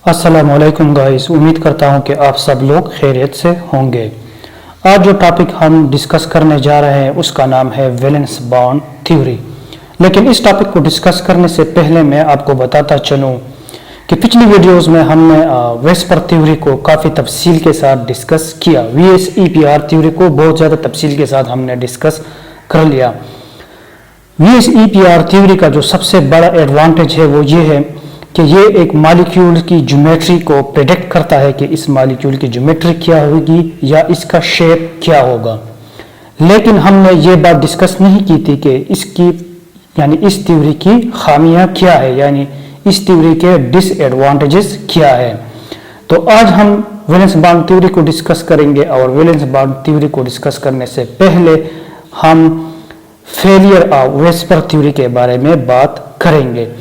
अस्सलामुअलैकुम गाइस, उम्मीद करता हूं कि आप सब लोग खैरियत से होंगे। आज जो टॉपिक हम डिस्कस करने जा रहे हैं उसका नाम है वैलेंस बॉन्ड थ्योरी। लेकिन इस टॉपिक को डिस्कस करने से पहले मैं आपको बताता चलूं कि पिछली वीडियोस में हमने वेस्पर थ्योरी को काफ़ी तफसील के साथ डिस्कस किया। VSEPR थ्योरी को बहुत ज़्यादा तफसील के साथ हमने डिस्कस कर लिया। VSEPR थ्योरी का जो सबसे बड़ा एडवांटेज है वो ये है कि ये एक मॉलिक्यूल की ज्योमेट्री को प्रेडिक्ट करता है कि इस मॉलिक्यूल की ज्योमेट्री क्या होगी या इसका शेप क्या होगा। लेकिन हमने ये बात डिस्कस नहीं की थी कि इसकी यानी इस थ्योरी की खामियां क्या है, यानी इस थ्योरी के डिसएडवांटेजेस क्या है। तो आज हम वैलेंस बॉन्ड थ्योरी को डिस्कस करेंगे और वैलेंस बॉन्ड थ्योरी को डिस्कस करने से पहले हम फेलियर ऑफ वेस्पर थ्योरी के बारे में बात करेंगे।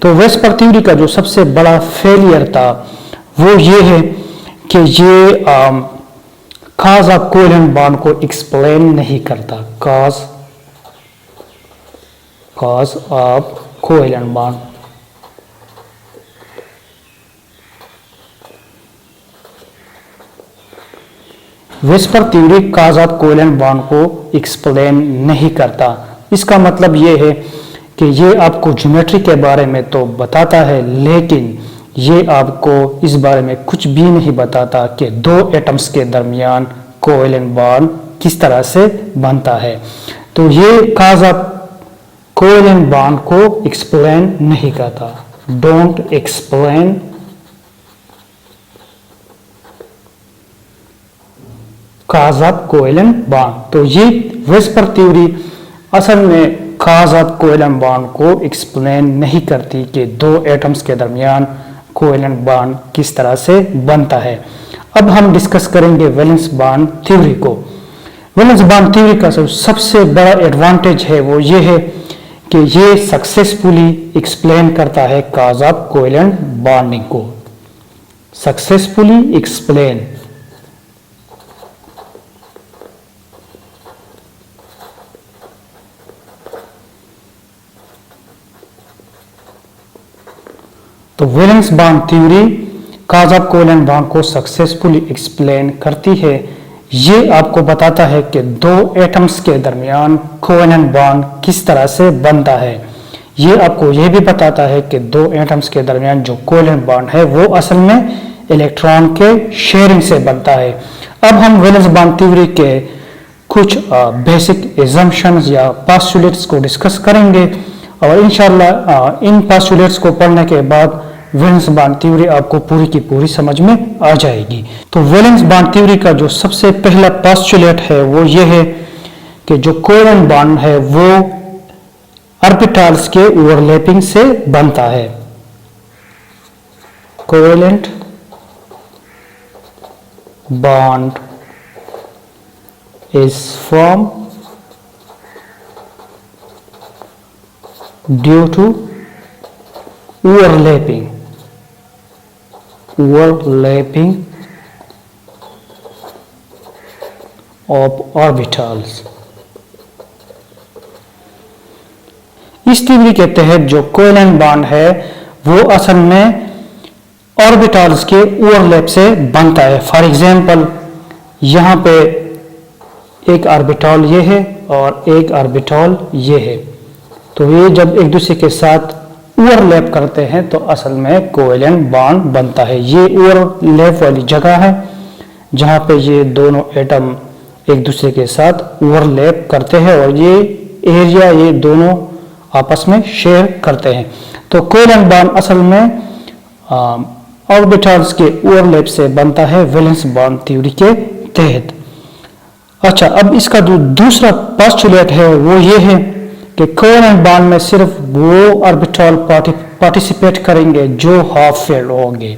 तो वेस्पर थ्योरी का जो सबसे बड़ा फेलियर था वो ये है कि ये कॉज ऑफ कोवेलेंट बॉन्ड को एक्सप्लेन नहीं करता। Cause of covalent bond VSEPR theory cause of covalent bond को एक्सप्लेन नहीं करता। इसका मतलब ये है कि ये आपको ज्योमेट्री के बारे में तो बताता है, लेकिन ये आपको इस बारे में कुछ भी नहीं बताता कि दो एटम्स के दरमियान कोवेलेंट बॉन्ड किस तरह से बनता है। तो ये कॉज ऑफ कोवेलेंट बॉन्ड को एक्सप्लेन नहीं करता। Don't explain cause of covalent bond. तो ये वेस्पर थ्योरी असल में कॉज ऑफ कोवेलेंट बॉन्ड को एक्सप्लेन नहीं करती कि दो एटम्स के दरमियान कोवेलेंट बॉन्ड किस तरह से बनता है। अब हम डिस्कस करेंगे वैलेंस बॉन्ड थ्योरी को। वैलेंस बॉन्ड थ्योरी का सबसे बड़ा एडवांटेज है वो ये है कि ये सक्सेसफुली एक्सप्लेन करता है कॉज ऑफ कोवेलेंट बॉन्डिंग को। सक्सेसफुली एक्सप्लेन तो valence bond theory cause of covalent bond को सक्सेसफुली एक्सप्लेन करती है। ये आपको बताता है कि दो एटम्स के दरमियान कोवेलेंट बॉन्ड किस तरह से बनता है। ये आपको ये भी बताता है कि दो एटम्स के दरमियान जो कोवेलेंट बॉन्ड है वो असल में इलेक्ट्रॉन के शेयरिंग से बनता है। अब हम वैलेंस बॉन्ड थ्योरी के कुछ बेसिक एजम्पशंस या पोस्टुलेट्स को डिस्कस करेंगे और इंशाल्लाह इन पोस्टुलेट्स को पढ़ने के बाद वैलेंस बॉन्ड थ्योरी आपको पूरी की पूरी समझ में आ जाएगी। तो वैलेंस बॉन्ड थ्योरी का जो सबसे पहला पोस्टुलेट है वो ये है कि जो कोवेलेंट बॉन्ड है वो ऑर्बिटल्स के ओवरलैपिंग से बनता है। Covalent bond is form due to overlapping of orbitals। इस थ्योरी के तहत जो कोवेलेंट बॉन्ड है वो असल में ऑर्बिटल्स के ओवरलैप से बनता है। फॉर एग्जांपल यहां पे एक ऑर्बिटल ये है और एक ऑर्बिटल ये है, तो ये जब एक दूसरे के साथ ओवरलैप करते हैं तो असल में कोवेलेंट बॉन्ड बनता है। ये ओवरलैप वाली जगह है जहां पे ये दोनों एटम एक दूसरे के साथ ओवरलैप करते हैं और ये एरिया ये दोनों आपस में शेयर करते हैं। तो कोवेलेंट बॉन्ड असल में ऑर्बिटल्स के ओवरलैप से बनता है वैलेंस बॉन्ड थ्योरी के तहत। अच्छा, अब इसका जो दूसरा पोस्टुलेट है वो ये है कि कोवेलेंट बॉन्ड में सिर्फ वो ऑर्बिटल पार्टिसिपेट करेंगे जो हाफ फिल्ड होंगे।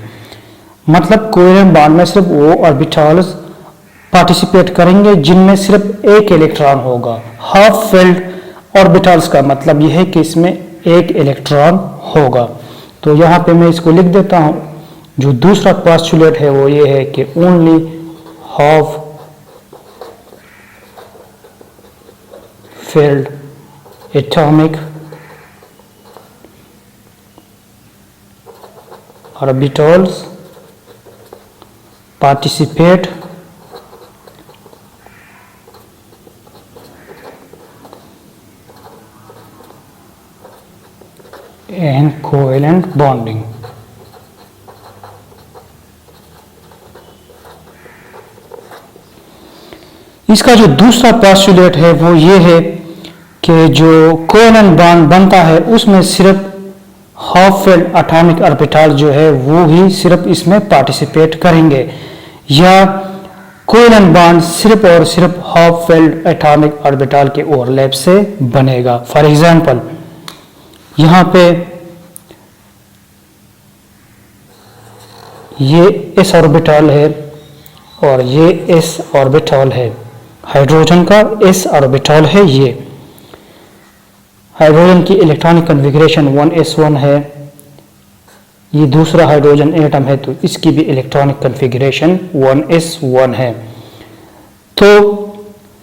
मतलब कोवेलेंट बॉन्ड में सिर्फ वो ऑर्बिटल्स पार्टिसिपेट करेंगे जिनमें सिर्फ एक इलेक्ट्रॉन होगा। हाफ फिल्ड ऑर्बिटल्स का मतलब यह है कि इसमें एक इलेक्ट्रॉन होगा। तो यहाँ पे मैं इसको लिख देता हूँ। जो दूसरा पोस्टुलेट है वो ये है कि only half filled atomic orbitals participate in covalent bonding। इसका जो दूसरा पोस्टुलेट है वो ये है कि जो कोवेलेंट बॉन्ड बनता है उसमें सिर्फ हाफ फेल्ड एटॉमिक ऑर्बिटल जो है वो ही सिर्फ इसमें पार्टिसिपेट करेंगे, या कोवेलेंट बॉन्ड सिर्फ और सिर्फ हाफ फेल्ड एटॉमिक ऑर्बिटल के ओवरलैप से बनेगा। फॉर एग्जांपल यहाँ पे ये s ऑर्बिटल है और ये s ऑर्बिटल है, हाइड्रोजन का s ऑर्बिटल है। ये हाइड्रोजन की इलेक्ट्रॉनिक कॉन्फ़िगरेशन 1s1 है, ये दूसरा हाइड्रोजन एटम है तो इसकी भी इलेक्ट्रॉनिक कॉन्फ़िगरेशन 1s1 है। तो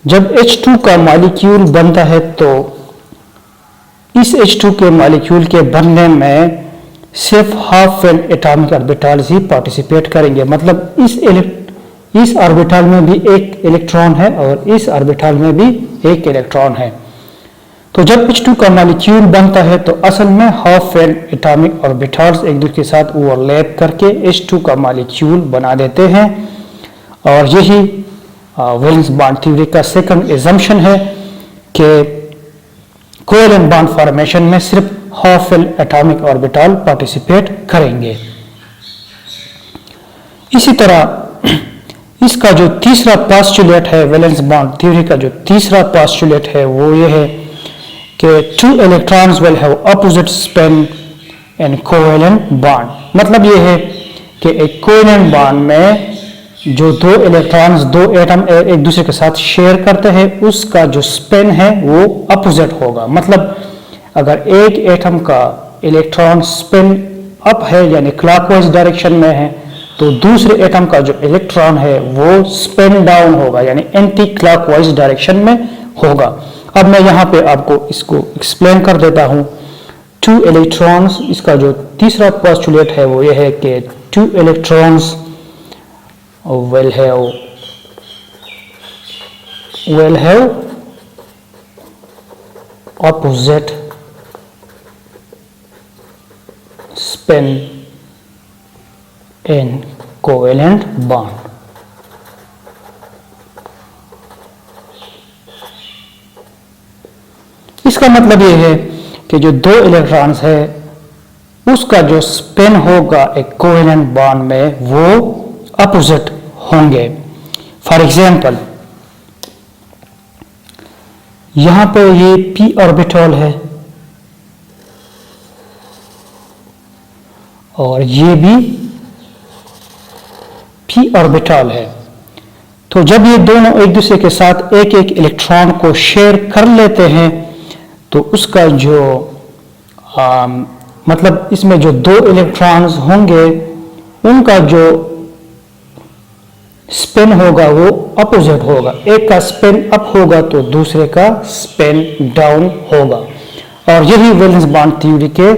जब H2 का मॉलिक्यूल बनता है तो इस H2 के मॉलिक्यूल के बनने में सिर्फ हाफ फेल्ड एटॉमिक ऑर्बिटल्स ही पार्टिसिपेट करेंगे, मतलब इस ऑर्बिटल में भी एक इलेक्ट्रॉन है और इस ऑर्बिटल में भी एक इलेक्ट्रॉन है। तो जब H2 का मॉलिक्यूल बनता है तो असल में हाफ फेल्ड एटॉमिक ऑर्बिटल्स एक दूसरे के साथ ओवरलैप करके H2 का मॉलिक्यूल बना देते हैं, और यही वैलेंस बॉन्ड थ्योरी का सेकंड असम्पशन है कि कोवेलेंट बॉन्ड फॉर्मेशन में सिर्फ half failed atomic orbital participate करेंगे। इसी तरह इसका जो तीसरा पोस्टुलेट है वैलेंस बॉन्ड थ्योरी का जो तीसरा पोस्टुलेट है वो ये है कि two electrons will have opposite spin in covalent bond. मतलब ये है कि एक कोवेलेंट बॉन्ड में जो दो इलेक्ट्रॉन्स दो एटम एक दूसरे के साथ शेयर करते हैं उसका जो स्पिन है वो अपोजिट होगा। मतलब अगर एक एटम का इलेक्ट्रॉन स्पिन अप है यानी क्लॉकवाइज डायरेक्शन में है तो दूसरे एटम का जो इलेक्ट्रॉन है वो स्पिन डाउन होगा यानी एंटी क्लॉकवाइज डायरेक्शन में होगा। अब मैं यहाँ पे आपको इसको एक्सप्लेन कर देता हूँ। टू इलेक्ट्रॉन्स, इसका जो तीसरा पोस्टुलेट है वो ये है कि two electrons will have opposite spin in covalent bond। इसका मतलब यह है कि जो दो इलेक्ट्रॉन्स है उसका जो स्पिन होगा एक कोवेलेंट बॉन्ड में वो अपोजिट होंगे। फॉर एग्जाम्पल यहां पे ये p ऑर्बिटल है और ये भी p ऑर्बिटल है। तो जब ये दोनों एक दूसरे के साथ एक एक इलेक्ट्रॉन को शेयर कर लेते हैं तो उसका जो मतलब इसमें जो दो इलेक्ट्रॉन्स होंगे उनका जो स्पिन होगा वो अपोजिट होगा। एक का स्पिन अप होगा तो दूसरे का स्पिन डाउन होगा। और यही वैलेंस बॉन्ड थ्योरी के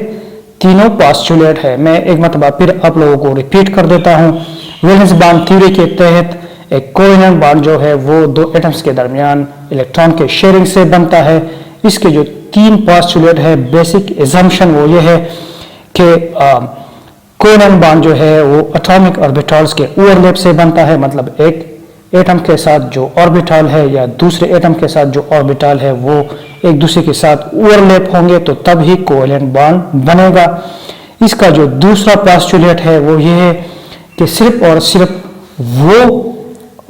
तीनों पोस्टुलेट है। मैं एक मरतबा फिर आप लोगों को रिपीट कर देता हूँ। वैलेंस बॉन्ड थ्योरी के तहत एक कोवेलेंट बॉन्ड जो है वो दो एटम्स के दरमियान इलेक्ट्रॉन के शेयरिंग से बनता है। इसके जो तीन पोस्टुलेट है बेसिक असम्पशन वो ये है कि कोवेलेंट बॉन्ड जो है वो एटॉमिक ऑर्बिटल्स के ओवरलैप से बनता है। मतलब एक एटम के साथ जो ऑर्बिटल है या दूसरे एटम के साथ जो ऑर्बिटल है वो एक दूसरे के साथ ओवरलैप होंगे तो तब ही कोवेलेंट बॉन्ड बनेगा। इसका जो दूसरा पोस्टुलेट है वो ये है कि सिर्फ और सिर्फ वो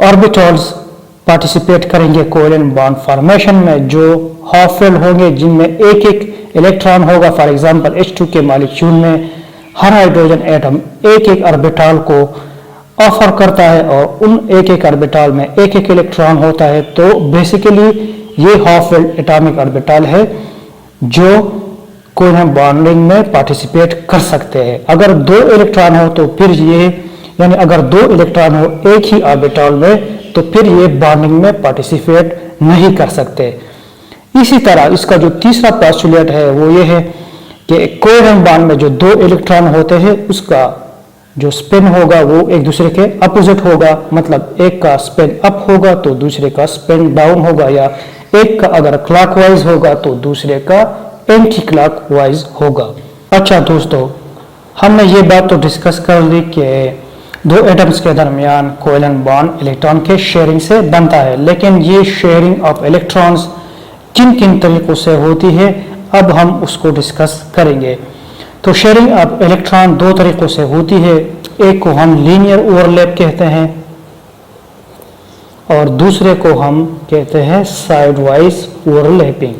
ऑर्बिटल्स पार्टिसिपेट करेंगे कोवेलेंट बॉन्ड फॉर्मेशन में जो हाफ फेल्ड होंगे जिनमें एक एक इलेक्ट्रॉन होगा। फॉर एग्जांपल H2 के मॉलिक्यूल में हर हाइड्रोजन एटम एक एक ऑर्बिटल को ऑफर करता है और उन एक एक ऑर्बिटल में एक एक इलेक्ट्रॉन होता है। तो बेसिकली ये हाफ फेल्ड एटॉमिक ऑर्बिटल है जो कोवेलेंट बॉन्डिंग में पार्टिसिपेट कर सकते हैं। अगर दो इलेक्ट्रॉन हो तो फिर ये यानी अगर दो इलेक्ट्रॉन हो एक ही ऑर्बिटल में तो फिर ये बॉन्डिंग में पार्टिसिपेट नहीं कर सकते। इसी तरह इसका जो तीसरा पोस्टुलेट है वो ये है कि कोवेलेंट बॉन्ड में जो दो इलेक्ट्रॉन होते हैं उसका जो स्पिन होगा वो एक दूसरे के अपोजिट होगा, मतलब एक का स्पिन अप होगा तो दूसरे का स्पिन डाउन होगा, या एक का अगर क्लॉकवाइज होगा तो दूसरे का एंटी क्लॉकवाइज होगा। अच्छा दोस्तों, हमने ये बात तो डिस्कस कर ली कि दो एटम्स के दरमियान कोवेलेंट बॉन्ड इलेक्ट्रॉन के शेयरिंग से बनता है, लेकिन ये शेयरिंग ऑफ इलेक्ट्रॉन्स किन किन तरीकों से होती है अब हम उसको डिस्कस करेंगे। तो शेयरिंग ऑफ इलेक्ट्रॉन दो तरीकों से होती है, एक को हम लीनियर ओवरलैप कहते हैं और दूसरे को हम कहते हैं side wise overlapping.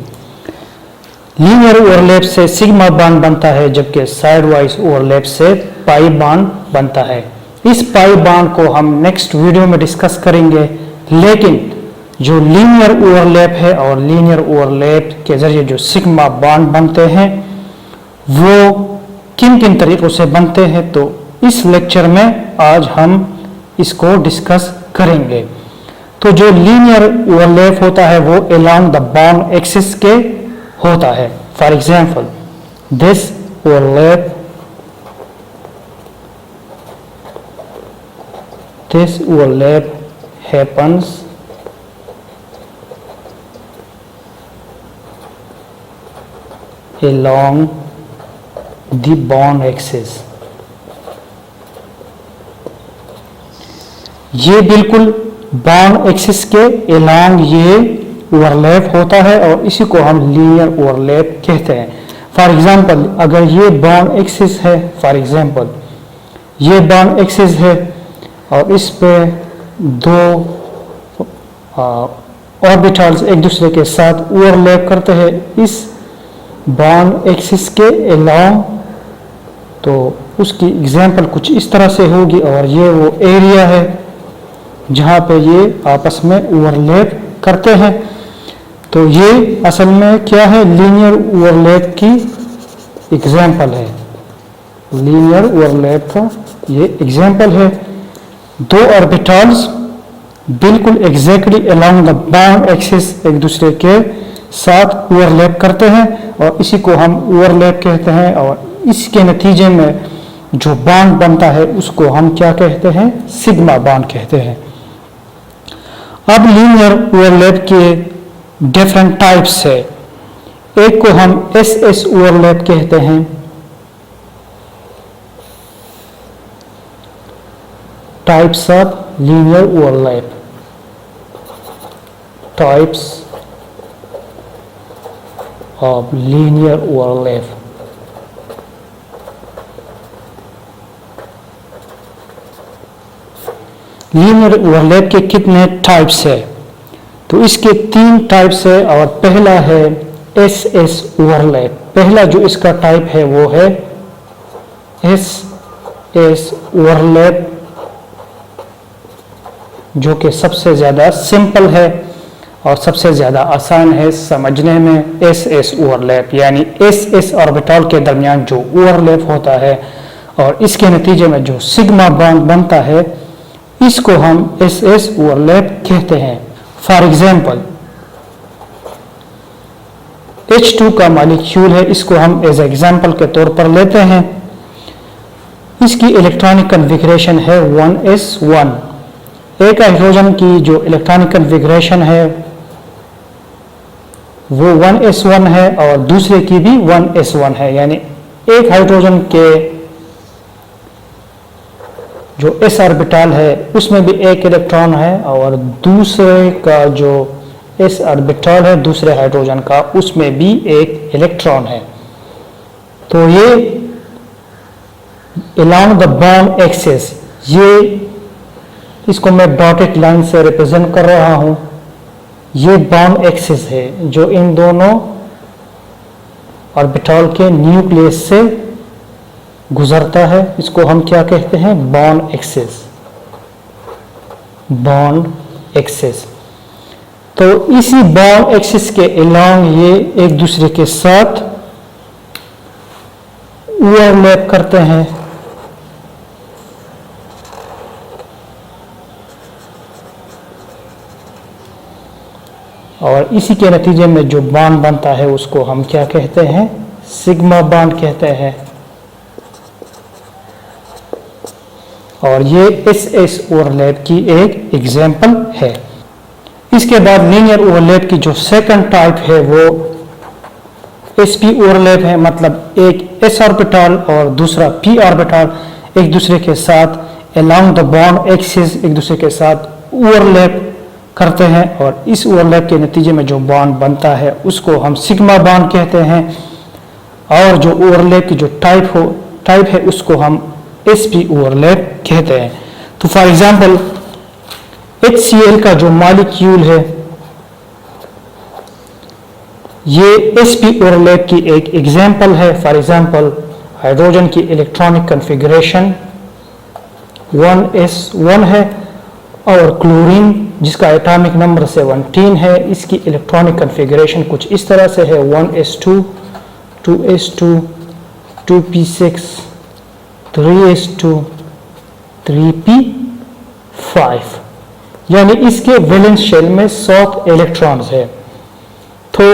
Linear overlap से सिग्मा बॉन्ड बनता है, जबकि साइड वाइज ओवरलैप से पाई बॉन्ड बनता है। इस पाई बॉन्ड को हम नेक्स्ट वीडियो में डिस्कस करेंगे, लेकिन जो लीनियर ओवरलैप है और लीनियर ओवरलैप के जरिए जो सिग्मा बॉन्ड बनते हैं वो किन किन तरीकों से बनते हैं, तो इस लेक्चर में आज हम इसको डिस्कस करेंगे। तो जो लीनियर ओवरलैप होता है वो अलोंग द बॉन्ड एक्सिस के होता है। For example, this overlap happens along the bond axis। ये बिल्कुल बॉन्ड एक्सिस के along ये ओवरलैप होता है और इसी को हम लीनियर ओवरलैप कहते हैं। फॉर एग्जाम्पल, अगर ये बॉन्ड एक्सिस है, फॉर एग्जाम्पल ये बॉन्ड एक्सिस है और इस पे दो ऑर्बिटल्स एक दूसरे के साथ ओवरलैप करते हैं इस बॉन्ड एक्सिस के अलोंग, तो उसकी एग्जाम्पल कुछ इस तरह से होगी और ये वो एरिया है जहाँ पे ये आपस में ओवरलैप करते हैं। तो ये असल में क्या है, लीनियर ओवरलैप की एग्जाम्पल है। लीनियर ओवरलैप का ये एग्जाम्पल है। दो ऑर्बिटल्स बिल्कुल exactly along the bond axis एक दूसरे के साथ ओवरलैप करते हैं और इसी को हम ओवरलैप कहते हैं, और इसके नतीजे में जो बॉन्ड बनता है उसको हम क्या कहते हैं, सिग्मा बॉन्ड कहते हैं। अब लीनियर ओवरलैप के डिफरेंट टाइप्स है। एक को हम एस ओवरलैप कहते हैं, types of linear overlap, types of linear overlap. Linear overlap के कितने टाइप्स है, तो इसके 3 टाइप्स है और पहला है एस ओवरलैप। पहला जो इसका टाइप है वो है एस ओवरलैप, जो कि सबसे ज़्यादा सिंपल है और सबसे ज़्यादा आसान है समझने में। एस ओवरलैप यानी एस ऑर्बिटल के दरमियान जो ओवरलैप होता है और इसके नतीजे में जो सिग्मा बॉन्ड बनता है इसको हम एस ओवरलैप कहते हैं। फॉर एग्जाम्पल, H2 का मॉलिक्यूल है, इसको हम एज एग्जाम्पल के तौर पर लेते हैं। इसकी इलेक्ट्रॉनिक कन्फिगरेशन है 1s1। एक हाइड्रोजन की जो इलेक्ट्रॉनिक कन्फिगरेशन है वो 1s1 है और दूसरे की भी 1s1 है, यानी एक हाइड्रोजन के जो s ऑर्बिटल है उसमें भी एक इलेक्ट्रॉन है और दूसरे का जो s ऑर्बिटल है दूसरे हाइड्रोजन का उसमें भी एक इलेक्ट्रॉन है। तो ये along the bond axis, ये इसको मैं डॉटेड लाइन से रिप्रेजेंट कर रहा हूं। ये बॉन्ड एक्सिस है जो इन दोनों ऑर्बिटल के न्यूक्लियस से गुजरता है, इसको हम क्या कहते हैं, बॉन्ड एक्सिस। बॉन्ड एक्सिस, तो इसी बॉन्ड एक्सिस के अलोंग ये एक दूसरे के साथ ओवरलैप करते हैं। और इसी के नतीजे में जो बॉन्ड बनता है उसको हम क्या कहते हैं, सिग्मा बॉन्ड कहते हैं। और ये SS ओवरलैप की एक एग्जांपल है। इसके बाद लीनियर ओवरलैप की जो सेकंड टाइप है वो sp ओवरलैप है, मतलब एक s ऑर्बिटल और दूसरा p ऑर्बिटल एक दूसरे के साथ अलोंग द बॉन्ड एक्सिस एक दूसरे के साथ ओवरलैप करते हैं, और इस ओवरलैप के नतीजे में जो बॉन्ड बनता है उसको हम सिग्मा बॉन्ड कहते हैं, और जो ओवरलैप की जो टाइप है उसको हम sp ओवरलैप कहते हैं। तो फॉर एग्जांपल HCl का जो मॉलिक्यूल है ये sp ओवरलैप की एक एग्जांपल है। फॉर एग्जांपल हाइड्रोजन की इलेक्ट्रॉनिक कॉन्फ़िगरेशन 1s1 है, और क्लोरीन जिसका एटॉमिक नंबर 17 है, इसकी इलेक्ट्रॉनिक कॉन्फ़िगरेशन कुछ इस तरह से है 1s2 2s2 2p6 3s2 3p5, यानी इसके वैलेंस शेल में 7 इलेक्ट्रॉन्स है। तो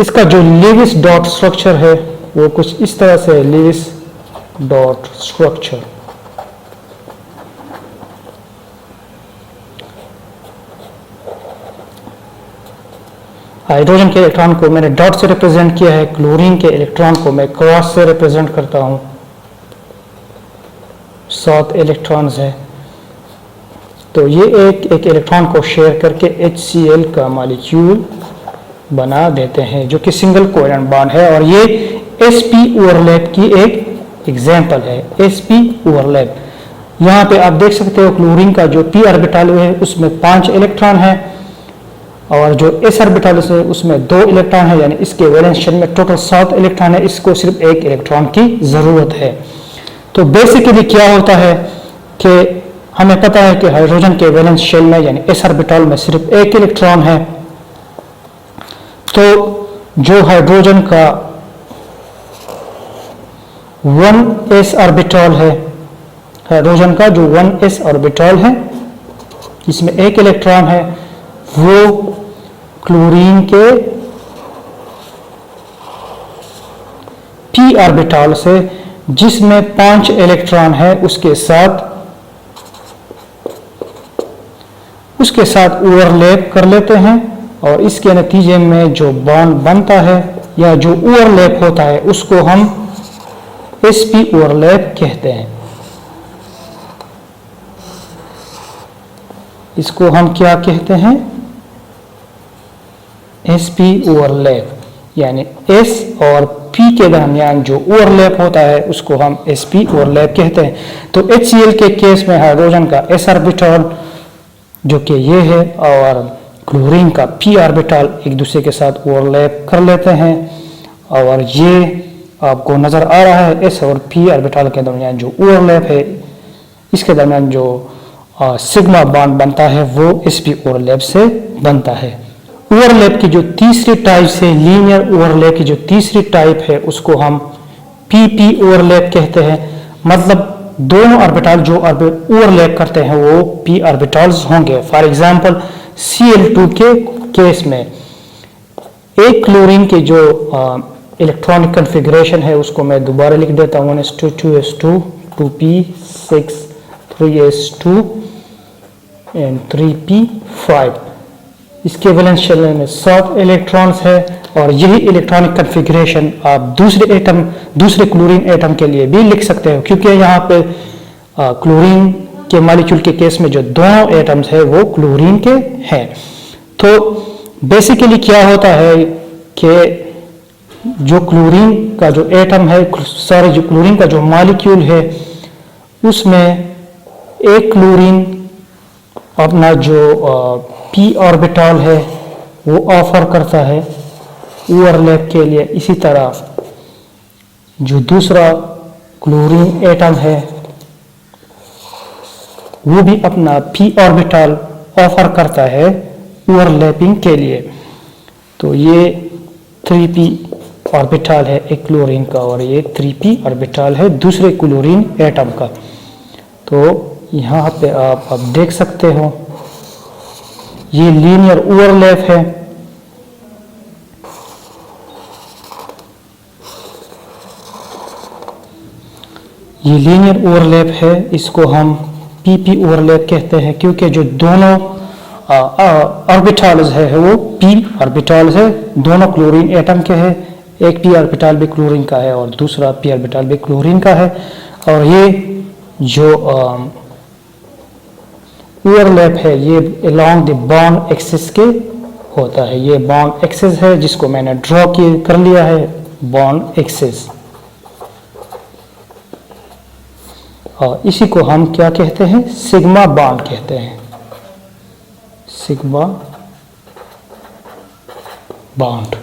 इसका जो लीविस डॉट स्ट्रक्चर है वो कुछ इस तरह से है, लीविस डॉट स्ट्रक्चर। हाइड्रोजन के इलेक्ट्रॉन को मैंने डॉट से रिप्रेजेंट किया है, क्लोरीन के इलेक्ट्रॉन को मैं क्रॉस से रिप्रेजेंट करता हूं। 7 इलेक्ट्रॉन्स है, तो ये एक इलेक्ट्रॉन को शेयर करके HCl का मॉलिक्यूल बना देते हैं जो कि सिंगल कोवेलेंट बॉन्ड है, और ये sp ओवरलैप की एक एग्जांपल है। sp ओवरलैप यहाँ पे आप देख सकते हो क्लोरीन का जो p ऑर्बिटल है उसमें 5 इलेक्ट्रॉन है, और जो s ऑर्बिटल है उसमें 2 इलेक्ट्रॉन है, यानी इसके वैलेंस शेल में टोटल 7 इलेक्ट्रॉन है, इसको सिर्फ 1 इलेक्ट्रॉन की जरूरत है। तो बेसिकली क्या होता है कि हमें पता है कि हाइड्रोजन के वैलेंस शेल में यानी s ऑर्बिटल में सिर्फ 1 इलेक्ट्रॉन है, तो जो हाइड्रोजन का 1s ऑर्बिटल है, हाइड्रोजन का जो 1s ऑर्बिटल है इसमें 1 इलेक्ट्रॉन है, वो क्लोरीन के p ऑर्बिटल से जिसमें 5 इलेक्ट्रॉन है उसके साथ ओवरलैप कर लेते हैं, और इसके नतीजे में जो बॉन्ड बनता है या जो ओवरलैप होता है उसको हम sp ओवरलैप कहते हैं। इसको हम क्या कहते हैं? sp ओवरलैप, यानी s और p के दरमियान जो ओवरलैप होता है उसको हम sp ओवरलैप कहते हैं। तो HCl के केस में हाइड्रोजन का s ऑर्बिटल जो कि ये है और क्लोरीन का p ऑर्बिटल एक दूसरे के साथ ओवरलैप कर लेते हैं, और ये आपको नजर आ रहा है s और p ऑर्बिटल के दरमियान जो ओवरलैप है, इसके दरमियान जो सिग्मा बॉन्ड बनता है वो sp ओवरलैप से बनता है। ओवरलैप की जो तीसरी टाइप है, लीनियर ओवरलैप की जो तीसरी टाइप है उसको हम pp ओवरलैप कहते हैं, मतलब दोनों ऑर्बिटल जो ओवरलैप करते हैं वो p ऑर्बिटल्स होंगे। फॉर एग्जांपल Cl2 के केस में एक क्लोरीन के जो इलेक्ट्रॉनिक कॉन्फ़िगरेशन है उसको मैं दोबारा लिख देता हूँ 1s2 2s2 2p6 3s2 and 3p5। इसके वैलेंस शेल में 7 इलेक्ट्रॉन्स है, और यही इलेक्ट्रॉनिक कॉन्फ़िगरेशन आप दूसरे क्लोरीन एटम के लिए भी लिख सकते हो, क्योंकि यहाँ पे क्लोरीन के मॉलिक्यूल के केस में जो दोनों एटम्स है वो क्लोरीन के हैं। तो बेसिकली क्या होता है कि जो क्लोरीन का जो एटम है, जो क्लोरीन का जो मॉलिक्यूल है उसमें एक क्लोरीन अपना जो p ऑर्बिटल है वो ऑफर करता है ओवरलैप के लिए। इसी तरह जो दूसरा क्लोरीन एटम है वो भी अपना p ऑर्बिटल ऑफर करता है ओवरलैपिंग के लिए। तो ये 3p ऑर्बिटल है एक क्लोरीन का, और ये 3p ऑर्बिटल है दूसरे क्लोरीन एटम का। तो यहाँ पे आप अब देख सकते हो ये लीनियर ओवरलैप है। ये लीनियर ओवरलैप है, इसको हम पी ओवरलैप कहते हैं, क्योंकि जो दोनों ऑर्बिटल्स है वो पी ऑर्बिटल्स है, दोनों क्लोरीन एटम के हैं। एक पी ऑर्बिटल भी क्लोरीन का है और दूसरा पी ऑर्बिटल भी क्लोरीन का है। और ये जो ओवरलैप है ये अलोंग द बॉन्ड एक्सिस के होता है। ये बॉन्ड एक्सिस है जिसको मैंने ड्रॉ कर लिया है, बॉन्ड एक्सिस। और इसी को हम क्या कहते हैं, सिग्मा बॉन्ड कहते हैं, सिग्मा बॉन्ड।